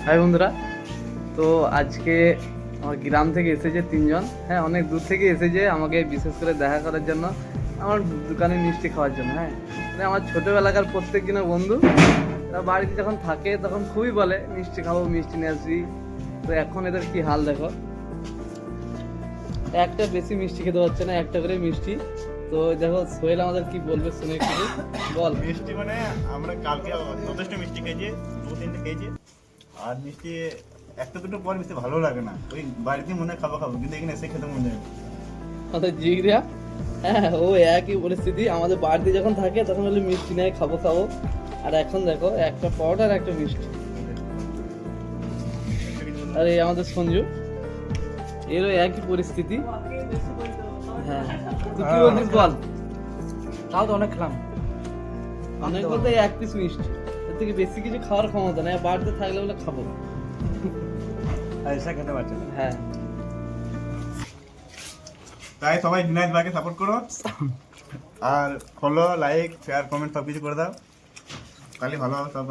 High বন্ধুরা, তো আজকে আমার গ্রাম থেকে এসেছে তিনজন। হ্যাঁ, অনেক দূর থেকে এসেছে আমাকে বিশেষ করে দেখা করার জন্য, আমার দোকানে মিষ্টি খাওয়ার জন্য। হ্যাঁ, মানে আমার ছোটোবেলাকার প্রত্যেক দিনের বন্ধু। তারা বাড়িতে যখন থাকে তখন খুবই বলে মিষ্টি খাবো, মিষ্টি নিয়ে আসবি। তো এখন এদের কি হাল দেখো, একটা বেশি মিষ্টি খেতে পারছে না, একটা করে মিষ্টি। তো দেখো সোহেল আমাদের কি বলবে শুনে একটু বল। মিষ্টি মানে আমরা কালকে যথেষ্ট মিষ্টি খেয়েছি, 2-3টে খেয়েছি। আর মিষ্টি একটা দুটো পর মিষ্টি ভালো লাগে না, ওই বাড়িতে মনে হয় খাবো খাবো, কিন্তু এখানে এসে খেতে মনে হয় না। আমাদের জিগরিয়া, হ্যাঁ ও একই পরিস্থিতি। আমাদের বাড়িতে যখন থাকে তখন বলে মিষ্টি নেই, খাবো খাবো। আর এখন দেখো একটা পাউডার একটা মিষ্টি। আর এই আমাদের সঞ্জু, এরও একই পরিস্থিতি। হ্যাঁ, তুই কি বলছিস বল। তাও তো অনেক খেলাম। অনেক বলতে এক পিস মিষ্টি, এর থেকে বেশি কিছু খাওয়ার ক্ষমতা নেই। বাড়িতে থাকলে বলে খাবো। এসে খেতে পারছে না। হ্যাঁ, তাই সবাই জুনাইদ ভাইকে সাপোর্ট করো, আর ফলো, লাইক, শেয়ার, কমেন্ট সব কিছু করে দাও, তাহলে ভালো হবে সব।